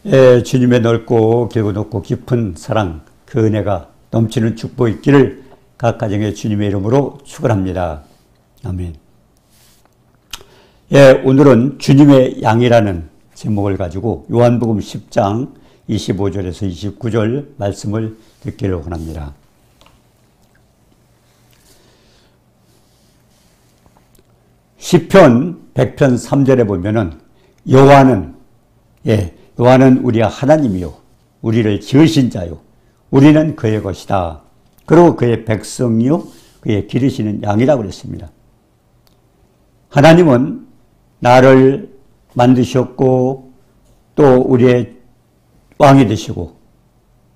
주님의 넓고 길고 높고 깊은 사랑, 그 은혜가 넘치는 축복이 있기를 각 가정의 주님의 이름으로 축원합니다. 아멘. 오늘은 주님의 양이라는 제목을 가지고 요한복음 10장 25절에서 29절 말씀을 듣기를 원합니다. 시편 100편 3절에 보면은 여호와는 우리가 하나님이요 우리를 지으신 자요 우리는 그의 것이다. 그리고 그의 백성이요 그의 기르시는 양이라고 그랬습니다. 하나님은 나를 만드셨고 또 우리의 왕이 되시고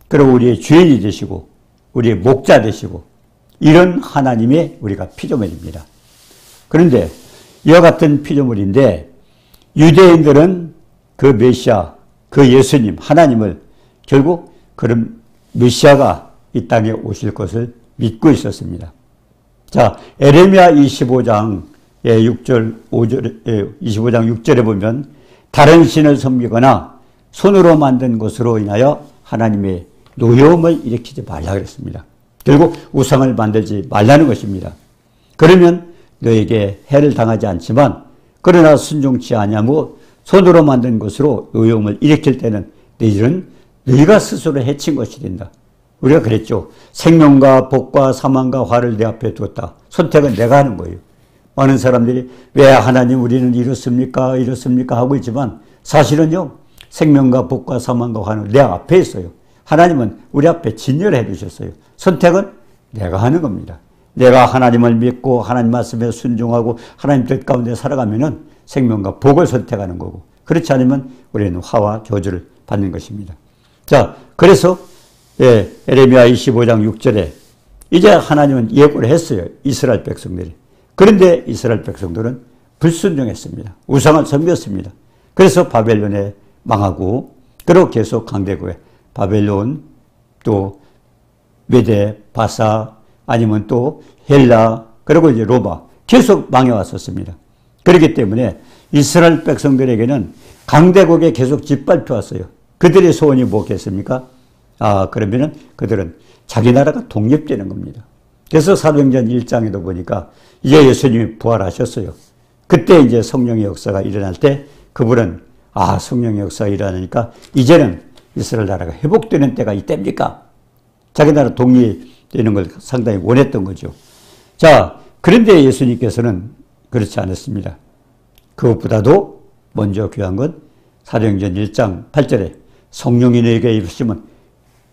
그리고 우리의 주인이 되시고 우리의 목자 되시고 이런 하나님의 우리가 피조물입니다. 그런데 이와 같은 피조물인데 유대인들은 그 메시아, 그 예수님, 하나님을 결국 그런 메시아가 이 땅에 오실 것을 믿고 있었습니다. 자, 에레미야 25장 6절에 보면 다른 신을 섬기거나 손으로 만든 것으로 인하여 하나님의 노여움을 일으키지 말라 그랬습니다. 결국 우상을 만들지 말라는 것입니다. 그러면 너에게 해를 당하지 않지만 그러나 순종치 아니하고 손으로 만든 것으로 노여움을 일으킬 때는 너희들은 너희가 스스로 해친 것이 된다. 우리가 그랬죠. 생명과 복과 사망과 화를 내 앞에 두었다. 선택은 내가 하는 거예요. 많은 사람들이 왜 하나님 우리는 이렇습니까? 이렇습니까? 하고 있지만 사실은요. 생명과 복과 사망과 화는 내 앞에 있어요. 하나님은 우리 앞에 진열해 두셨어요. 선택은 내가 하는 겁니다. 내가 하나님을 믿고 하나님 말씀에 순종하고 하나님 뜻 가운데 살아가면은 생명과 복을 선택하는 거고 그렇지 않으면 우리는 화와 저주를 받는 것입니다. 자, 그래서 에레미야 25장 6절에 이제 하나님은 예고를 했어요. 이스라엘 백성들이. 그런데 이스라엘 백성들은 불순종했습니다. 우상을 섬겼습니다. 그래서 바벨론에 망하고 그리고 계속 강대국에 바벨론 또 메데, 바사 아니면 또 헬라 그리고 이제 로마 계속 망해왔었습니다. 그렇기 때문에 이스라엘 백성들에게는 강대국에 계속 짓밟혀왔어요. 그들의 소원이 뭐겠습니까? 그러면은 그들은 자기 나라가 독립되는 겁니다. 그래서 사도행전 1장에도 보니까 이제 예수님이 부활하셨어요. 그때 이제 성령의 역사가 일어날 때 그분은 성령의 역사가 일어나니까 이제는 이스라엘 나라가 회복되는 때가 이때입니까? 자기 나라 독립되는 걸 상당히 원했던 거죠. 자, 그런데 예수님께서는 그렇지 않았습니다. 그것보다도 먼저 귀한 건 사도행전 1장 8절에 성령이 너에게 임하시면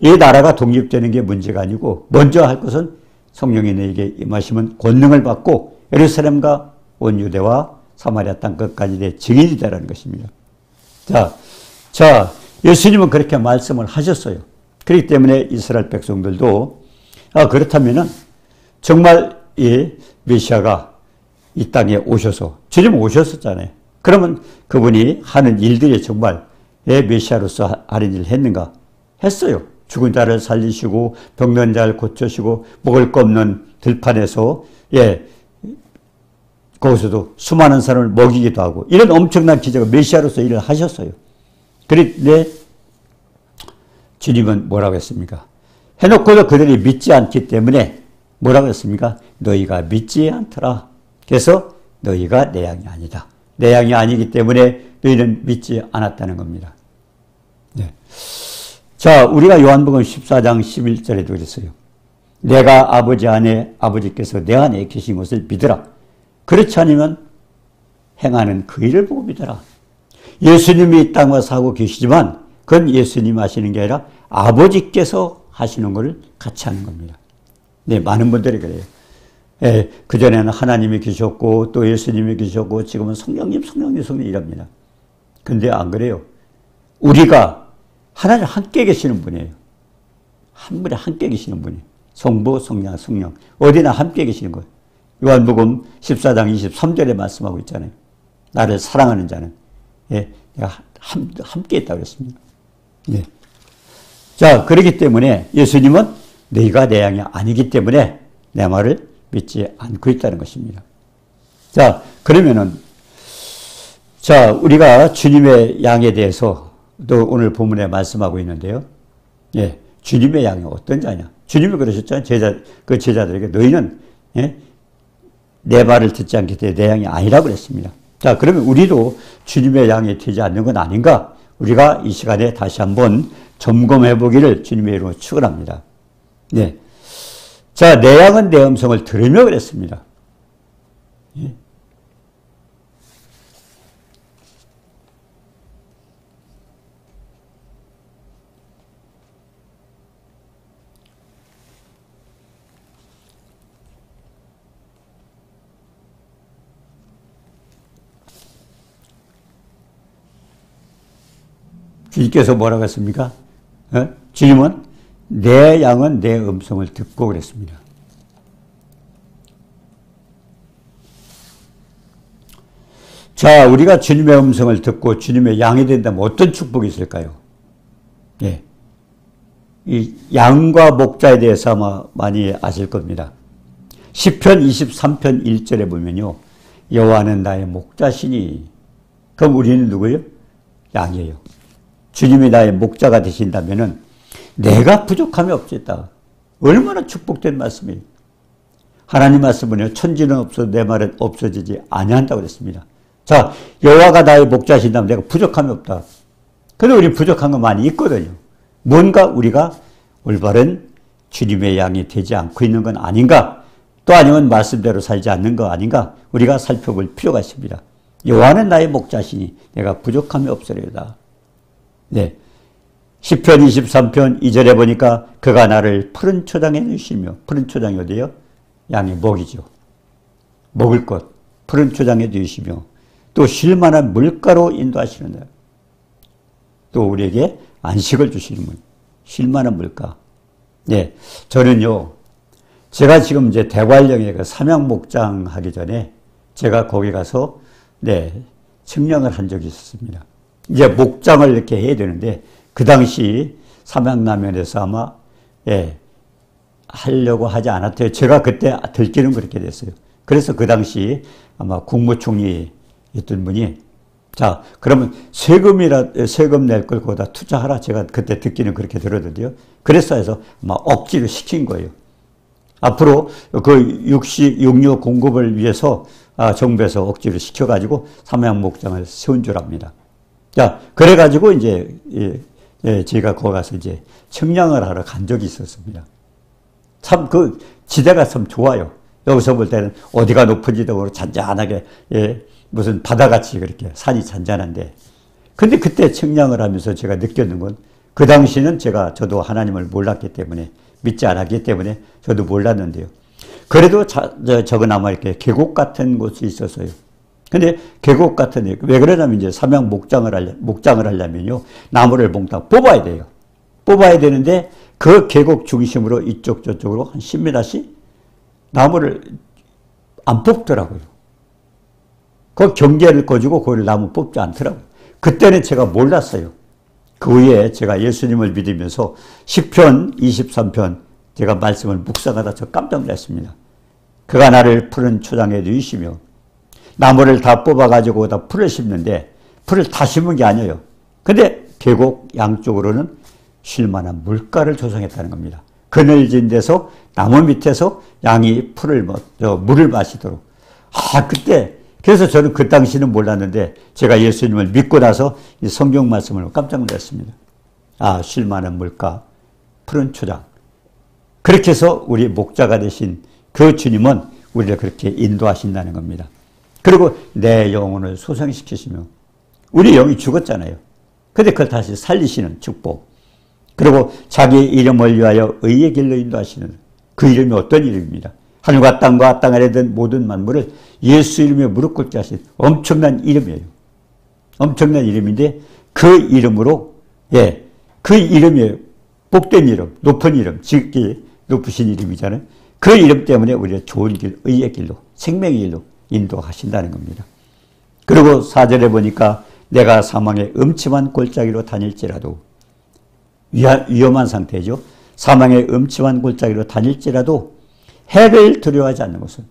이 나라가 독립되는 게 문제가 아니고 먼저 할 것은 성령이 너에게 임하시면 권능을 받고 예루살렘과 온 유대와 사마리아 땅 끝까지 내 증인이 되라는 것입니다. 자, 예수님은 그렇게 말씀을 하셨어요. 그렇기 때문에 이스라엘 백성들도 그렇다면은 정말 이 메시아가 이 땅에 오셔서 주님 오셨었잖아요. 그러면 그분이 하는 일들이 정말 메시아로서 하는 일을 했는가? 했어요. 죽은 자를 살리시고 병든 자를 고쳐시고 먹을 거 없는 들판에서 거기서도 수많은 사람을 먹이기도 하고 이런 엄청난 기적을 메시아로서 일을 하셨어요. 그런데 주님은 뭐라고 했습니까? 해놓고도 그들이 믿지 않기 때문에 뭐라고 했습니까? 너희가 믿지 않더라. 그래서 너희가 내 양이 아니다. 내 양이 아니기 때문에 너희는 믿지 않았다는 겁니다. 네. 자, 우리가 요한복음 14장 11절에도 그랬어요. 내가 아버지 안에 아버지께서 내 안에 계신 것을 믿으라. 그렇지 않으면 행하는 그 일을 보고 믿어라. 예수님이 이 땅에 사고 계시지만 그건 예수님 하시는 게 아니라 아버지께서 하시는 것을 같이 하는 겁니다. 네, 많은 분들이 그래요. 그전에는 하나님이 계셨고 또 예수님이 계셨고 지금은 성령님 이랍니다. 근데 안 그래요. 우리가 하나님 함께 계시는 분이에요. 한 분이 함께 계시는 분이에요. 성부, 성령, 성령. 어디나 함께 계시는 거예요. 요한복음 14장 23절에 말씀하고 있잖아요. 나를 사랑하는 자는 내가 함께 있다고 그랬습니다. 네. 자, 그렇기 때문에 예수님은 너희가 내 양이 아니기 때문에 내 말을 믿지 않고 있다는 것입니다. 자, 그러면은, 우리가 주님의 양에 대해서 또 오늘 본문에 말씀하고 있는데요. 예, 주님의 양이 어떤 자냐. 주님이 그러셨잖아요. 그 제자들에게 너희는 예, 내 말을 듣지 않기 때문에 내 양이 아니라고 그랬습니다. 자, 그러면 우리도 주님의 양이 되지 않는 건 아닌가? 우리가 이 시간에 다시 한번 점검해 보기를 주님의 이름으로 축원합니다. 네. 자, 내 양은 내 음성을 들으며 그랬습니다. 예. 주님께서 뭐라고 했습니까? 주님은 내 양은 내 음성을 듣고 그랬습니다. 자, 우리가 주님의 음성을 듣고 주님의 양이 된다면 어떤 축복이 있을까요? 예. 이 양과 목자에 대해서 아마 많이 아실 겁니다. 시편 23편 1절에 보면요. 여호와는 나의 목자시니. 그럼 우리는 누구예요? 양이에요. 주님이 나의 목자가 되신다면은 내가 부족함이 없겠다. 얼마나 축복된 말씀이에요. 하나님 말씀은요. 천지는 없어도 내 말은 없어지지 아니한다고 그랬습니다. 자, 여호와가 나의 목자신다면 내가 부족함이 없다. 근데 우리 부족한 거 많이 있거든요. 뭔가 우리가 올바른 주님의 양이 되지 않고 있는 건 아닌가? 또 아니면 말씀대로 살지 않는 거 아닌가? 우리가 살펴볼 필요가 있습니다. 여호와는 나의 목자시니 내가 부족함이 없으리로다. 네. 시편 23편 2절에 보니까 그가 나를 푸른 초장에 누시며, 푸른 초장이 어디예요? 양의 목이죠. 먹을 것, 푸른 초장에 누시며 또 쉴만한 물가로 인도하시는다. 또 우리에게 안식을 주시는 분, 쉴만한 물가. 네, 저는요, 제가 지금 이제 대관령에 그 삼양 목장 하기 전에 제가 거기 가서 네, 측량을 한 적이 있었습니다. 이제 목장을 이렇게 해야 되는데 그 당시 삼양라면에서 아마 예, 하려고 하지 않았대요. 제가 그때 들기는 그렇게 됐어요. 그래서 그 당시 아마 국무총리 있던 분이 자, 그러면 세금 낼 걸 거기다 투자하라. 제가 그때 듣기는 그렇게 들었는데요. 그래서 해서 아마 억지로 시킨 거예요. 앞으로 그 육류 공급을 위해서 정부에서 억지로 시켜가지고 삼양목장을 세운 줄 압니다. 자, 그래가지고 이제 제가 거기 가서 이제 측량을 하러 간 적이 있었습니다. 참 그 지대가 참 좋아요. 여기서 볼 때는 어디가 높은 지대로 잔잔하게 무슨 바다같이 그렇게 산이 잔잔한데 근데 그때 측량을 하면서 제가 느꼈는 건 그 당시는 저도 하나님을 몰랐기 때문에 믿지 않았기 때문에 저도 몰랐는데요. 그래도 저건 아마 이렇게 계곡 같은 곳이 있었어요. 근데 계곡 같은 왜 그러냐면 이제 삼양 목장을 하려면요. 나무를 몽땅 뽑아야 돼요. 뽑아야 되는데 그 계곡 중심으로 이쪽 저쪽으로 한 10m씩 나무를 안 뽑더라고요. 그 경계를 거주고 그걸 나무 뽑지 않더라고요. 그때는 제가 몰랐어요. 그 후에 제가 예수님을 믿으면서 시편 23편 제가 말씀을 묵상하다 저 깜짝 놀랐습니다. 그가 나를 푸른 초장에 누이시며 나무를 다 뽑아가지고 다 풀을 심는데 풀을 다 심은 게 아니에요. 근데 계곡 양쪽으로는 쉴만한 물가를 조성했다는 겁니다. 그늘진 데서 나무 밑에서 양이 물을 마시도록. 그때 그래서 저는 그 당시는 몰랐는데 제가 예수님을 믿고 나서 이 성경 말씀을 깜짝 놀랐습니다. 쉴만한 물가, 푸른 초장. 그렇게 해서 우리 목자가 되신 그 주님은 우리를 그렇게 인도하신다는 겁니다. 그리고 내 영혼을 소생시키시며 우리 영이 죽었잖아요. 근데 그걸 다시 살리시는 축복. 그리고 자기 이름을 위하여 의의 길로 인도하시는 그 이름이 어떤 이름입니다. 하늘과 땅과 땅 아래 든 모든 만물을 예수 이름에 무릎 꿇게 하신 엄청난 이름이에요. 엄청난 이름인데 그 이름으로 그 이름이 복된 이름, 높은 이름, 지극히 높으신 이름이잖아요. 그 이름 때문에 우리가 좋은 길, 의의 길로, 생명의 길로 인도하신다는 겁니다. 그리고 4절에 보니까 내가 사망의 음침한 골짜기로 다닐지라도 위험한 상태죠. 사망의 음침한 골짜기로 다닐지라도 해를 두려워하지 않는 것은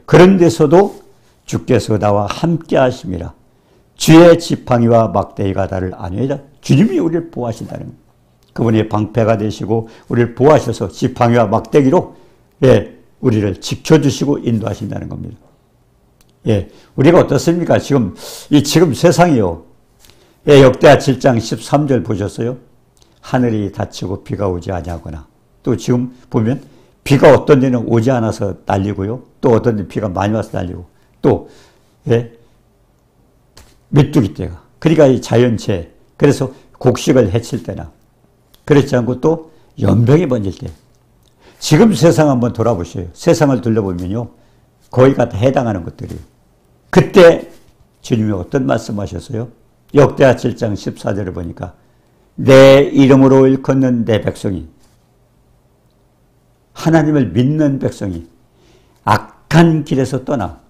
그런 데서도 주께서 나와 함께 하심이라. 주의 지팡이와 막대기가 나를 안위하다. 주님이 우리를 보호하신다는 겁니다. 그분이 방패가 되시고 우리를 보호하셔서 지팡이와 막대기로 우리를 지켜주시고 인도하신다는 겁니다. 우리가 어떻습니까? 지금 세상이요. 역대하 7장 13절 보셨어요? 하늘이 닫히고 비가 오지 아니하거나, 또 지금 보면 비가 어떤 데는 오지 않아서 날리고요. 또 어떤 데는 비가 많이 와서 날리고, 또 메뚜기 떼가, 그러니까 이 자연재해, 그래서 곡식을 해칠 때나, 그렇지 않고 또 연병이 번질 때, 지금 세상 한번 돌아보세요. 세상을 둘러보면요, 거기가 다 해당하는 것들이에요. 그때 주님이 어떤 말씀하셨어요? 역대하 7장 14절을 보니까 내 이름으로 일컫는 내 백성이, 하나님을 믿는 백성이 악한 길에서 떠나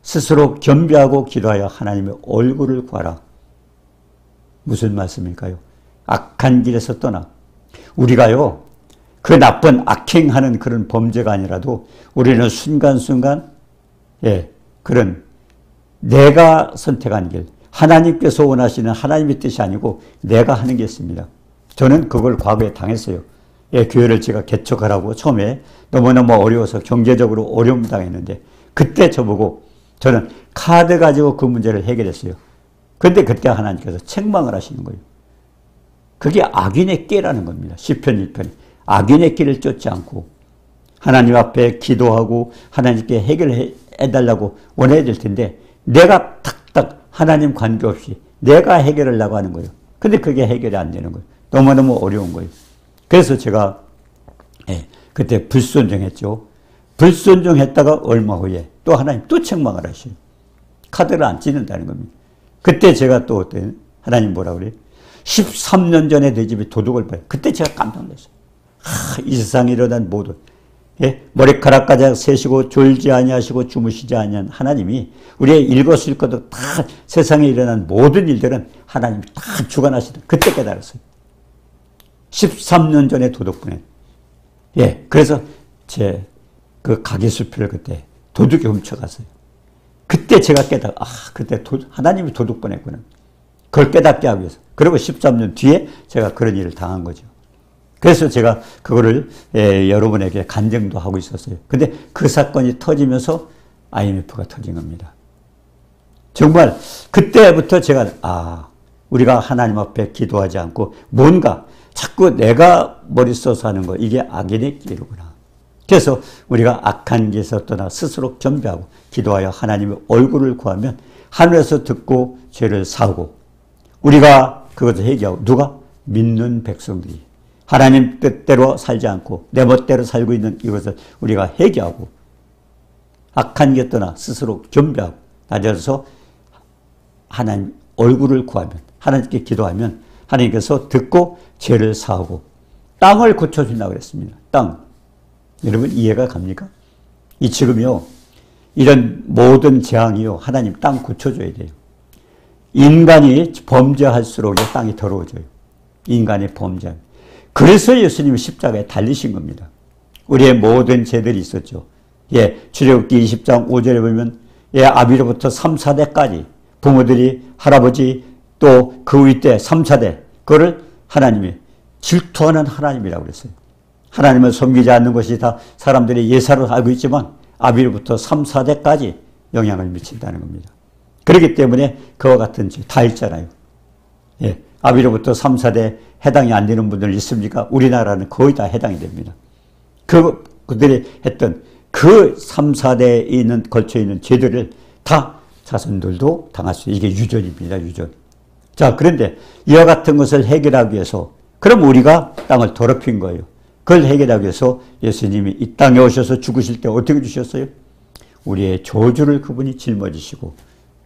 스스로 겸비하고 기도하여 하나님의 얼굴을 구하라. 무슨 말씀일까요? 악한 길에서 떠나. 우리가요, 그 나쁜 악행하는 그런 범죄가 아니라도 우리는 순간순간 그런 내가 선택한 길, 하나님께서 원하시는 하나님의 뜻이 아니고 내가 하는 게 있습니다. 저는 그걸 과거에 당했어요. 교회를 제가 개척하라고 처음에 너무너무 어려워서 경제적으로 어려움 당했는데, 그때 저보고 저는 카드 가지고 그 문제를 해결했어요. 그런데 그때 하나님께서 책망을 하시는 거예요. 그게 악인의 깨라는 겁니다. 시편 1편에 악인의 길을 쫓지 않고 하나님 앞에 기도하고 하나님께 해결해달라고 원해야 될 텐데, 내가 탁탁 하나님 관계없이 내가 해결하려고 하는 거예요. 근데 그게 해결이 안 되는 거예요. 너무너무 어려운 거예요. 그래서 제가 그때 불순종했죠. 불순종했다가 얼마 후에 또 하나님 또 책망을 하셔요. 카드를 안 찍는다는 겁니다. 그때 제가 또 하나님 뭐라 그래요? 13년 전에 내 집에 도둑을 봐요. 그때 제가 깜짝 놀랐어요. 이 세상에 일어난 모든 머리카락까지 세시고 졸지 아니하시고 주무시지 아니한 하나님이 우리의 일거수일거도 다 세상에 일어난 모든 일들은 하나님이 다 주관하시다. 그때 깨달았어요. 13년 전에 도둑분에. 그래서 제 그 가게수표를 그때 도둑이 훔쳐갔어요. 그때 제가 그때 하나님이 도둑 보냈구나. 그걸 깨닫게 하기 위해서. 그리고 13년 뒤에 제가 그런 일을 당한 거죠. 그래서 제가 그거를 여러분에게 간증도 하고 있었어요. 근데 그 사건이 터지면서 IMF가 터진 겁니다. 정말 그때부터 제가 우리가 하나님 앞에 기도하지 않고 뭔가 자꾸 내가 머리 써서 하는 거, 이게 악인의 길이구나. 그래서 우리가 악한 길에서 떠나 스스로 겸비하고 기도하여 하나님의 얼굴을 구하면 하늘에서 듣고 죄를 사하고, 우리가 그것을 해결하고, 누가? 믿는 백성들이 하나님 뜻대로 살지 않고 내 멋대로 살고 있는 이것을 우리가 해결하고, 악한 길 떠나 스스로 겸비하고 낮아져서 하나님 얼굴을 구하면, 하나님께 기도하면 하나님께서 듣고 죄를 사하고 땅을 고쳐준다고 그랬습니다. 땅. 여러분 이해가 갑니까? 지금요, 이런 모든 재앙이요, 하나님 땅 고쳐줘야 돼요. 인간이 범죄할수록 땅이 더러워져요. 인간이 범죄. 그래서 예수님이 십자가에 달리신 겁니다. 우리의 모든 죄들이 있었죠. 출애굽기 20장 5절에 보면 아비로부터 3, 4대까지 부모들이 할아버지 또 그 윗대 3, 4대 그거를 하나님이 질투하는 하나님이라고 그랬어요. 하나님을 섬기지 않는 것이 다 사람들이 예사로 알고 있지만 아비로부터 3, 4대까지 영향을 미친다는 겁니다. 그렇기 때문에 그와 같은 죄 다 있잖아요. 아비로부터 3, 4대 해당이 안 되는 분들 있습니까? 우리나라는 거의 다 해당이 됩니다. 그들이 했던 그 3, 4대에 걸쳐있는 죄들을 다 자손들도 당할 수 있어요. 이게 유전입니다. 유전. 자, 그런데 이와 같은 것을 해결하기 위해서, 그럼 우리가 땅을 더럽힌 거예요. 그걸 해결하기 위해서 예수님이 이 땅에 오셔서 죽으실 때 어떻게 주셨어요? 우리의 저주를 그분이 짊어지시고,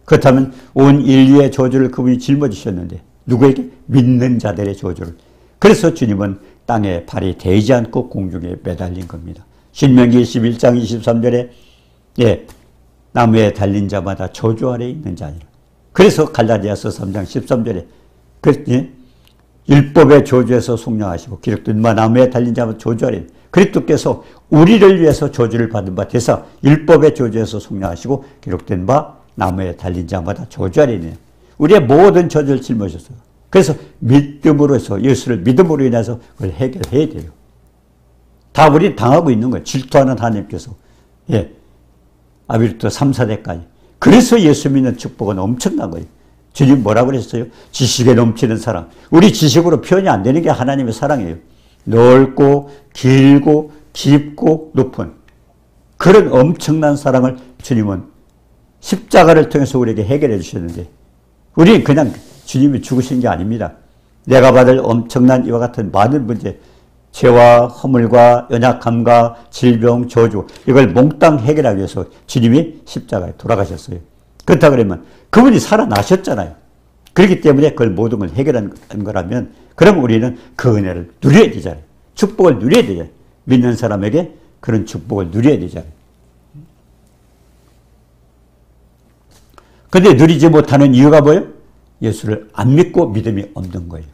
그렇다면 온 인류의 저주를 그분이 짊어지셨는데 누구에게? 믿는 자들의 저주를. 그래서 주님은 땅에 발이 대지 않고 공중에 매달린 겁니다. 신명기 11장 23절에 나무에 달린 자마다 저주 아래 있는 자니라. 그래서 갈라디아서 3장 13절에 율법의 저주에서 속량하시고 기록된 바 나무에 달린 자마다 저주 아래. 그리스도께서 우리를 위해서 저주를 받은 바 되사 율법의 저주에서 속량하시고 기록된 바 나무에 달린 자마다 저주하리니 우리의 모든 저주를 짊어졌어요. 그래서 믿음으로서 예수를 믿음으로 인해서 그걸 해결해야 돼요. 다 우리 당하고 있는 거예요. 질투하는 하나님께서. 예. 아비부터 3, 4대까지. 그래서 예수 믿는 축복은 엄청난 거예요. 주님 뭐라고 그랬어요? 지식에 넘치는 사랑. 우리 지식으로 표현이 안 되는 게 하나님의 사랑이에요. 넓고 길고 깊고 높은 그런 엄청난 사랑을 주님은 십자가를 통해서 우리에게 해결해 주셨는데 우리는 그냥 주님이 죽으신 게 아닙니다. 내가 받을 엄청난 이와 같은 많은 문제, 죄와 허물과 연약함과 질병, 저주 이걸 몽땅 해결하기 위해서 주님이 십자가에 돌아가셨어요. 그렇다 그러면 그분이 살아나셨잖아요. 그렇기 때문에 그걸 모든 걸 해결한 거라면 그럼 우리는 그 은혜를 누려야 되잖아요. 축복을 누려야 되잖아요. 믿는 사람에게 그런 축복을 누려야 되잖아요. 근데 누리지 못하는 이유가 뭐예요? 예수를 안 믿고 믿음이 없는 거예요.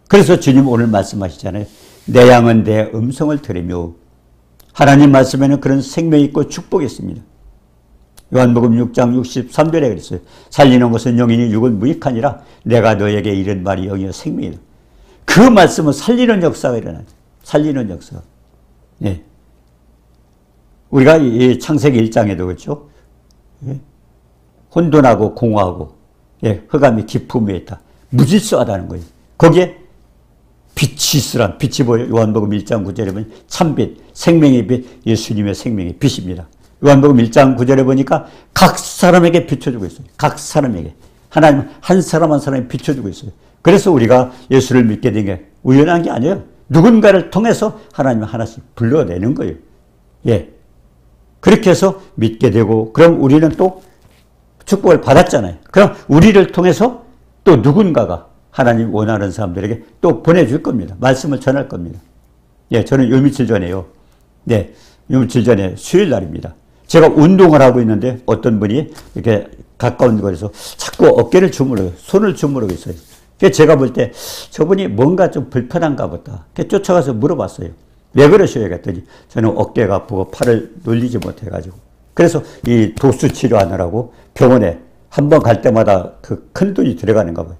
그래서 주님 오늘 말씀하시잖아요. 내 양은 내 음성을 들으며 하나님 말씀에는 그런 생명이 있고 축복이 있습니다. 요한복음 6장 63절에 그랬어요. 살리는 것은 영이니 육은 무익하니라 내가 너에게 이른 말이 영이요 생명이다. 그 말씀은 살리는 역사가 일어나죠. 살리는 역사. 예. 우리가 이 창세기 1장에도 그렇죠. 예. 혼돈하고 공허하고 예. 흑암이 깊음에 있다. 무질서하다는 거예요. 거기에 빛이 있으란 빛이 보여. 요한복음 1장 9절에 보면 참빛, 생명의 빛, 예수님의 생명의 빛입니다. 요한복음 1장 9절에 보니까 각 사람에게 비춰주고 있어요. 각 사람에게. 하나님은 한 사람 한 사람에 비춰주고 있어요. 그래서 우리가 예수를 믿게 된 게 우연한 게 아니에요. 누군가를 통해서 하나님은 하나씩 불러내는 거예요. 예. 그렇게 해서 믿게 되고, 그럼 우리는 또 축복을 받았잖아요. 그럼 우리를 통해서 또 누군가가 하나님 원하는 사람들에게 또 보내줄 겁니다. 말씀을 전할 겁니다. 예, 저는 요 며칠 전에요. 네, 요 며칠 전에 수요일 날입니다. 제가 운동을 하고 있는데 어떤 분이 이렇게 가까운 곳에서 자꾸 어깨를 주무르고 손을 주무르고 있어요. 그래서 제가 볼 때 저분이 뭔가 좀 불편한가 보다. 쫓아가서 물어봤어요. 왜 그러셔요? 그랬더니 저는 어깨가 아프고 팔을 놀리지 못해가지고. 그래서 이 도수 치료하느라고 병원에 한 번 갈 때마다 그 큰 돈이 들어가는가 봐요.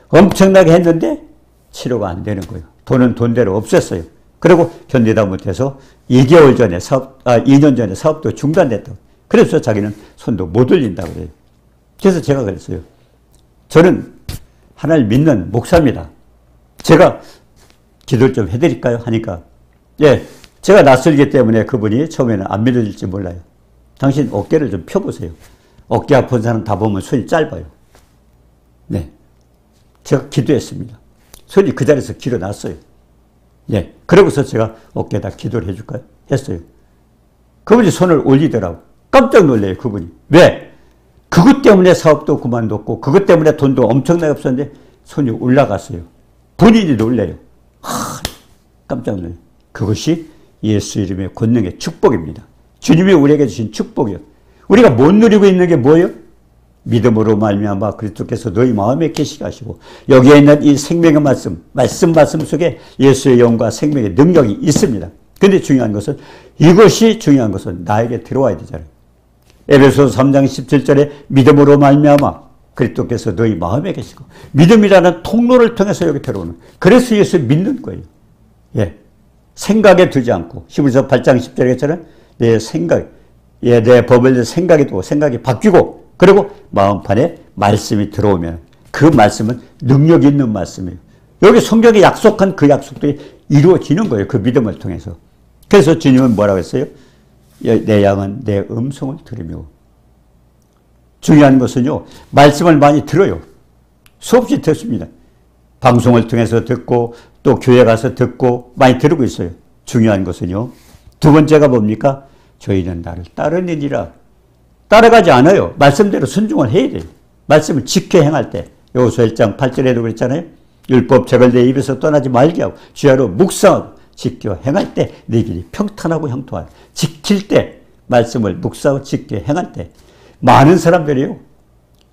엄청나게 했는데 치료가 안 되는 거예요. 돈은 돈대로 없앴어요. 그리고 견디다 못해서 2개월 전에 2년 전에 사업도 중단됐다고. 그래서 자기는 손도 못 올린다고 그래요. 그래서 제가 그랬어요. 저는 하나님을 믿는 목사입니다. 제가 기도를 좀 해드릴까요? 하니까 예, 제가 낯설기 때문에 그분이 처음에는 안 믿어질지 몰라요. 당신 어깨를 좀 펴보세요. 어깨 아픈 사람 다 보면 손이 짧아요. 네, 제가 기도했습니다. 손이 그 자리에서 길어났어요. 예, 그러고서 제가 어깨에다 기도를 해줄까요? 했어요. 그분이 손을 올리더라고. 깜짝 놀래요, 그분이. 왜? 그것 때문에 사업도 그만뒀고, 그것 때문에 돈도 엄청나게 없었는데, 손이 올라갔어요. 본인이 놀래요. 깜짝 놀래요. 그것이 예수 이름의 권능의 축복입니다. 주님이 우리에게 주신 축복이요. 우리가 못 누리고 있는 게 뭐예요? 믿음으로 말미암아 그리스도께서 너희 마음에 계시게 하시고 여기에 있는 이 생명의 말씀 속에 예수의 영과 생명의 능력이 있습니다. 그런데 중요한 것은 이것이 중요한 것은 나에게 들어와야 되잖아요. 에베소서 3장 17절에 믿음으로 말미암아 그리스도께서 너희 마음에 계시고 믿음이라는 통로를 통해서 여기 들어오는 그래서 예수 믿는 거예요. 예, 생각에 두지 않고 히브리서 8장 10절에서는 내 생각, 예, 내 법을 생각이 되고 생각이 바뀌고 그리고 마음판에 말씀이 들어오면 그 말씀은 능력 있는 말씀이에요. 여기 성경에 약속한 그 약속들이 이루어지는 거예요. 그 믿음을 통해서. 그래서 주님은 뭐라고 했어요? 내 양은 내 음성을 들으며. 중요한 것은요. 말씀을 많이 들어요. 수없이 듣습니다. 방송을 통해서 듣고 또 교회 가서 듣고 많이 들고 있어요. 중요한 것은요. 두 번째가 뭡니까? 저희는 나를 따르느니라. 따라가지 않아요. 말씀대로 순종을 해야 돼요. 말씀을 지켜 행할 때. 여호수아 1장 8절에도 그랬잖아요. 율법책을 내 입에서 떠나지 말게 하고 주야로 묵상하고 지켜 행할 때 내 길이 평탄하고 형통하다. 지킬 때 말씀을 묵상하고 지켜 행할 때 많은 사람들이요.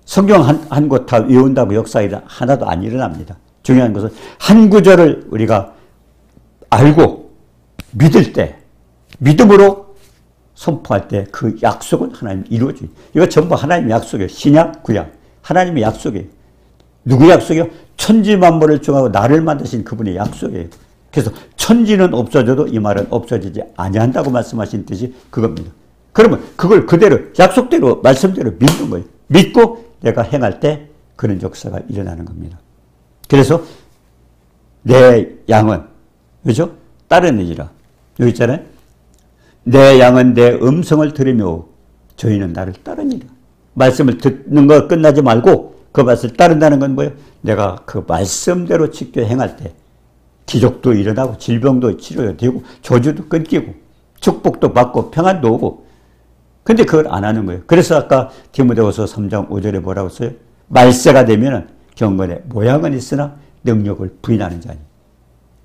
성경 한 곳 다 외운다고 역사에 하나도 안 일어납니다. 중요한 것은 한 구절을 우리가 알고 믿을 때 믿음으로 선포할 때 그 약속은 하나님 이루어져요. 이거 전부 하나님의 약속이에요. 신약, 구약. 하나님의 약속이에요. 누구 약속이요? 천지 만물을 정하고 나를 만드신 그분의 약속이에요. 그래서 천지는 없어져도 이 말은 없어지지 아니한다고 말씀하신 뜻이 그겁니다. 그러면 그걸 그대로 약속대로 말씀대로 믿는 거예요. 믿고 내가 행할 때 그런 역사가 일어나는 겁니다. 그래서 내 양은 그죠? 따르느니라. 여기 있잖아요. 내 양은 내 음성을 들으며 저희는 나를 따르니라. 말씀을 듣는 거 끝나지 말고 그 말씀을 따른다는 건 뭐예요? 내가 그 말씀대로 지켜 행할 때 기적도 일어나고 질병도 치료되고 저주도 끊기고 축복도 받고 평안도 오고 근데 그걸 안 하는 거예요. 그래서 아까 디모데후서 3장 5절에 뭐라고 써요? 말세가 되면 경건에 모양은 있으나 능력을 부인하는 자니.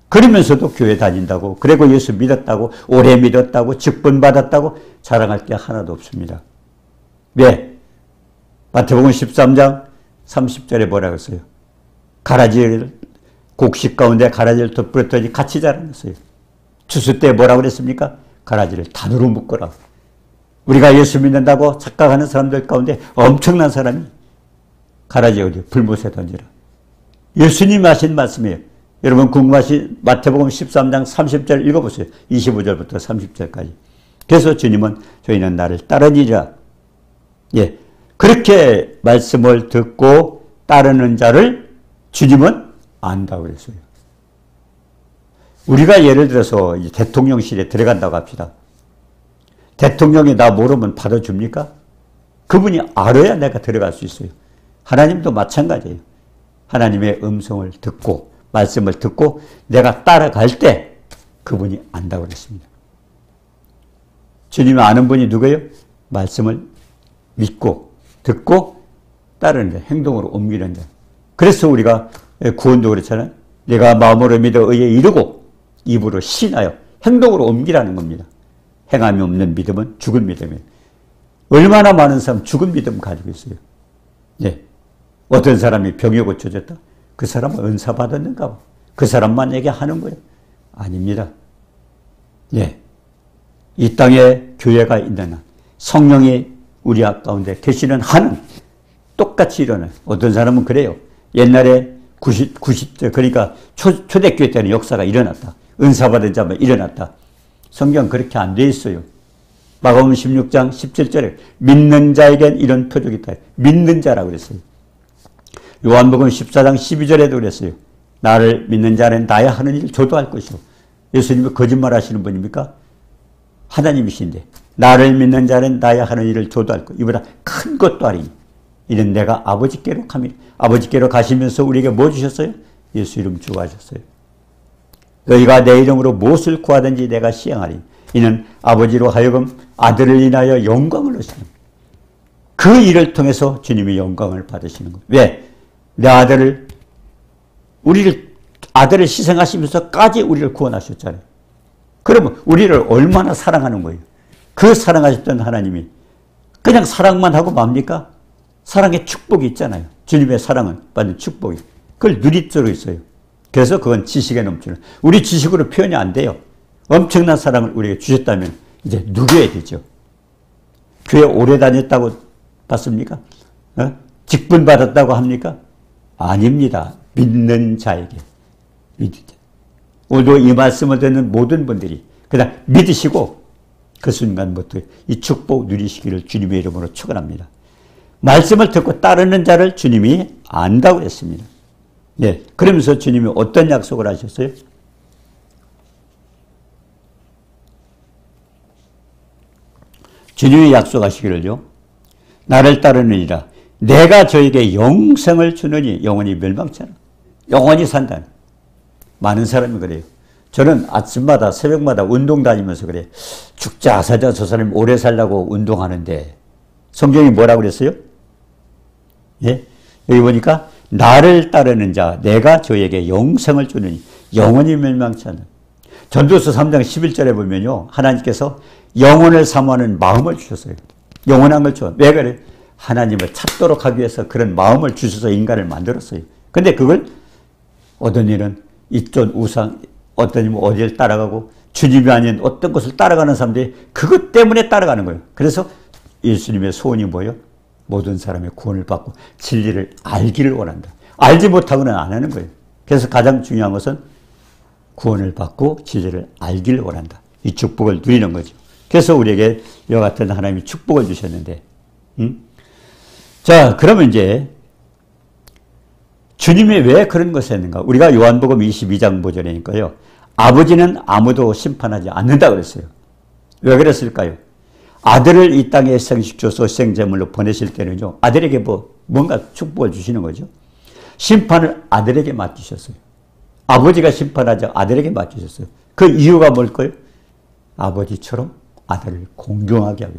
그러면서도 교회 다닌다고 그리고 예수 믿었다고 오래 믿었다고 직분 받았다고 자랑할 게 하나도 없습니다. 왜? 마태복음 13장 30절에 뭐라고 써요? 가라지를 곡식 가운데 가라지를 덧뿌렸더니 같이 자라났어요. 추수 때 뭐라고 그랬습니까? 가라지를 단으로 묶어라. 우리가 예수 믿는다고 착각하는 사람들 가운데 엄청난 사람이 가라지 어디 불못에 던지라. 예수님이 하신 말씀이에요. 여러분 궁금하신 마태복음 13장 30절 읽어보세요. 25절부터 30절까지. 그래서 주님은 저희는 나를 따르니라. 예, 그렇게 말씀을 듣고 따르는 자를 주님은 안다고 그랬어요. 우리가 예를 들어서 이제 대통령실에 들어간다고 합시다. 대통령이 나 모르면 받아줍니까? 그분이 알아야 내가 들어갈 수 있어요. 하나님도 마찬가지예요. 하나님의 음성을 듣고 말씀을 듣고 내가 따라갈 때 그분이 안다고 그랬습니다. 주님이 아는 분이 누구예요? 말씀을 믿고 듣고 따르는 자, 행동으로 옮기는 자. 그래서 우리가 구원도 그렇잖아요. 내가 마음으로 믿어 의에 이르고 입으로 신하여 행동으로 옮기라는 겁니다. 행함이 없는 믿음은 죽은 믿음이에요. 얼마나 많은 사람 죽은 믿음 가지고 있어요. 예. 어떤 사람이 병이 고쳐졌다. 그 사람은 은사 받았는가 봐. 그 사람만에게 하는 거예요. 아닙니다. 예. 이 땅에 교회가 있는 한 성령이 우리 가운데 계시는 한은 똑같이 일어나요. 어떤 사람은 그래요. 옛날에 90대 그러니까 초대교회 때는 역사가 일어났다. 은사 받은 자만 일어났다. 성경 그렇게 안 돼 있어요. 마가복음 16장 17절에 믿는 자에겐 이런 표적이 있다. 믿는 자라고 그랬어요. 요한복음 14장 12절에도 그랬어요. 나를 믿는 자는 나의 하는 일을 저도 할 것이요. 예수님이 거짓말 하시는 분입니까? 하나님이신데 나를 믿는 자는 나의 하는 일을 저도 할 것. 이보다 큰 것도 아니니 이는 내가 아버지께로 가미니. 아버지께로 가시면서 우리에게 뭐 주셨어요? 예수 이름 주고 하셨어요. 너희가 내 이름으로 무엇을 구하든지 내가 시행하리니 이는 아버지로 하여금 아들을 인하여 영광을 얻으시는 그 일을 통해서 주님이 영광을 받으시는 거예요. 왜? 내 아들을 아들을 희생하시면서까지 우리를 구원하셨잖아요. 그러면 우리를 얼마나 사랑하는 거예요. 그 사랑하셨던 하나님이 그냥 사랑만 하고 맙니까? 사랑의 축복이 있잖아요. 주님의 사랑은 받는 축복이. 그걸 누릴 수 있어요. 그래서 그건 지식에 넘치는. 우리 지식으로 표현이 안 돼요. 엄청난 사랑을 우리에게 주셨다면 이제 누려야 되죠. 교회 오래 다녔다고 봤습니까? 직분 받았다고 합니까? 아닙니다. 믿는 자에게. 오늘도 이 말씀을 듣는 모든 분들이 그냥 믿으시고 그 순간부터 이 축복 누리시기를 주님의 이름으로 축원합니다. 말씀을 듣고 따르는 자를 주님이 안다고 했습니다. 예, 그러면서 주님이 어떤 약속을 하셨어요? 주님이 약속하시기를요. 나를 따르느니라. 내가 저에게 영생을 주느니 영원히 멸망치 않아. 영원히 산다. 많은 사람이 그래요. 저는 아침마다 새벽마다 운동 다니면서 그래요. 죽자 사자 저 사람이 오래 살라고 운동하는데 성경이 뭐라고 그랬어요? 예? 여기 보니까 나를 따르는 자 내가 저에게 영생을 주느니 영원히 멸망치 않아. 전도서 3장 11절에 보면요. 하나님께서 영혼을 사모하는 마음을 주셨어요. 영원한 걸 줘. 왜 그래? 하나님을 찾도록 하기 위해서 그런 마음을 주셔서 인간을 만들었어요. 근데 그걸 어떤 일은 이쪽 우상, 어떤 일은 어디를 따라가고 주님이 아닌 어떤 것을 따라가는 사람들이 그것 때문에 따라가는 거예요. 그래서 예수님의 소원이 뭐예요? 모든 사람의 구원을 받고 진리를 알기를 원한다. 알지 못하고는 안 하는 거예요. 그래서 가장 중요한 것은 구원을 받고 진리를 알기를 원한다. 이 축복을 누리는 거죠. 그래서 우리에게 이와 같은 하나님이 축복을 주셨는데, 자, 그러면 이제 주님이 왜 그런 것을 했는가? 우리가 요한복음 22장 보전이니까요. 아버지는 아무도 심판하지 않는다 그랬어요. 왜 그랬을까요? 아들을 이 땅에 생식 줘서 생제물로 보내실 때는요, 아들에게 뭔가 축복을 주시는 거죠. 심판을 아들에게 맡기셨어요. 아버지가 심판하자 아들에게 맡기셨어요. 그 이유가 뭘까요? 아버지처럼 아들을 공경하게 하고.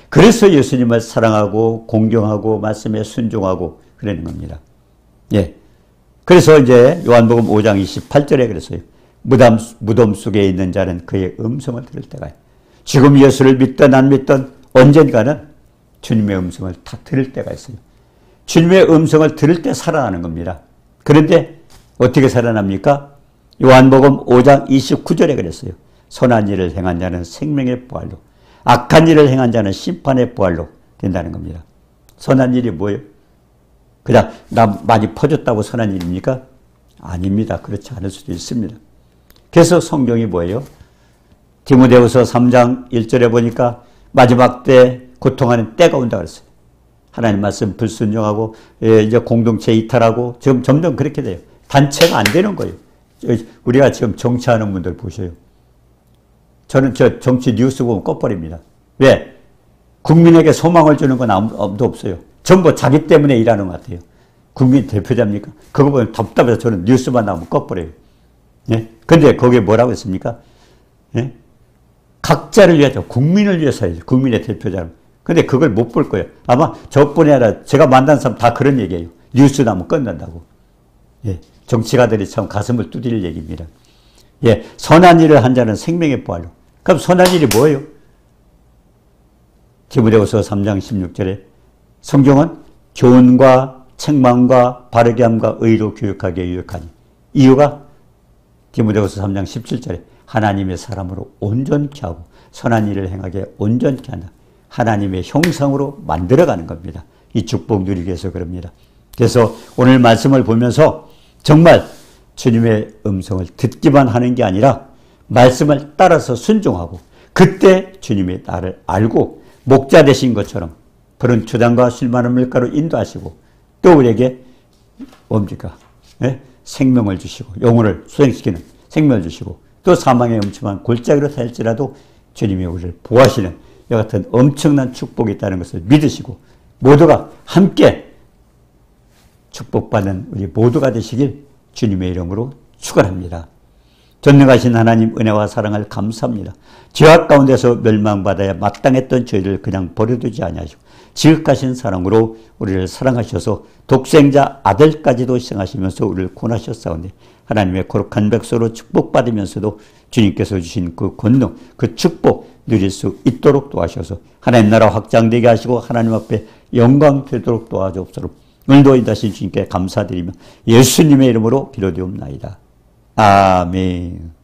그래서 예수님을 사랑하고 공경하고 말씀에 순종하고 그러는 겁니다. 예. 그래서 이제 요한복음 5장 28절에 그랬어요. 무덤 속에 있는 자는 그의 음성을 들을 때가, 지금 예수를 믿든 안 믿든 언젠가는 주님의 음성을 다 들을 때가 있어요. 주님의 음성을 들을 때 살아나는 겁니다. 그런데 어떻게 살아납니까? 요한복음 5장 29절에 그랬어요. 선한 일을 행한 자는 생명의 부활로, 악한 일을 행한 자는 심판의 부활로 된다는 겁니다. 선한 일이 뭐예요? 그냥 나 많이 퍼졌다고 선한 일입니까? 아닙니다. 그렇지 않을 수도 있습니다. 그래서 성경이 뭐예요? 디모데후서 3장 1절에 보니까 마지막 때 고통하는 때가 온다 그랬어요. 하나님 말씀 불순종하고 이제 공동체 이탈하고 지금 점점 그렇게 돼요. 단체가 안 되는 거예요. 우리가 지금 정치하는 분들 보셔요. 저는 저 정치 뉴스 보면 꺼버립니다. 왜? 국민에게 소망을 주는 건 아무도 없어요. 전부 자기 때문에 일하는 것 같아요. 국민 대표자입니까? 그거 보면 답답해서 저는 뉴스만 나오면 꺼버려요. 예? 근데 거기에 뭐라고 했습니까? 예? 각자를 위해서, 국민을 위해서 해야죠. 국민의 대표자는. 근데 그걸 못 볼 거예요. 아마 저뿐이 아니라 제가 만난 사람 다 그런 얘기예요. 뉴스 나오면 끝난다고. 예. 정치가들이 참 가슴을 두드릴 얘기입니다. 예. 선한 일을 한 자는 생명의 부활로. 그럼 선한 일이 뭐예요? 디모데후서 3장 16절에 성경은 교훈과 책망과 바르게 함과 의로 교육하기에 유익하니. 이유가 디모데후서 3장 17절에 하나님의 사람으로 온전케 하고 선한 일을 행하게 온전케 한다. 하나님의 형상으로 만들어가는 겁니다. 이 축복 누리기 위해서 그럽니다. 그래서 오늘 말씀을 보면서 정말 주님의 음성을 듣기만 하는 게 아니라 말씀을 따라서 순종하고 그때 주님이 나를 알고 목자 되신 것처럼 푸른 초장과 실 많은 물가로 인도하시고 또 우리에게 뭡니까? 네? 생명을 주시고 영혼을 수행시키는 생명을 주시고 또 사망의 음침한 골짜기로 살지라도 주님이 우리를 보호하시는 이와 같은 엄청난 축복이 있다는 것을 믿으시고 모두가 함께 축복받는 우리 모두가 되시길 주님의 이름으로 축원합니다. 전능하신 하나님 은혜와 사랑을 감사합니다. 죄악 가운데서 멸망받아야 마땅했던 저희를 그냥 버려두지 아니하시고 지극하신 사랑으로 우리를 사랑하셔서 독생자 아들까지도 희생하시면서 우리를 구원하셨사오니 하나님의 거룩한 백성으로 축복받으면서도 주님께서 주신 그 권능, 그 축복 누릴 수 있도록 도와셔서 하나님 나라 확장되게 하시고 하나님 앞에 영광 되도록 도와주옵소서. 오늘도 인도하신 주님께 감사드리며 예수님의 이름으로 기도드리옵나이다. 아멘.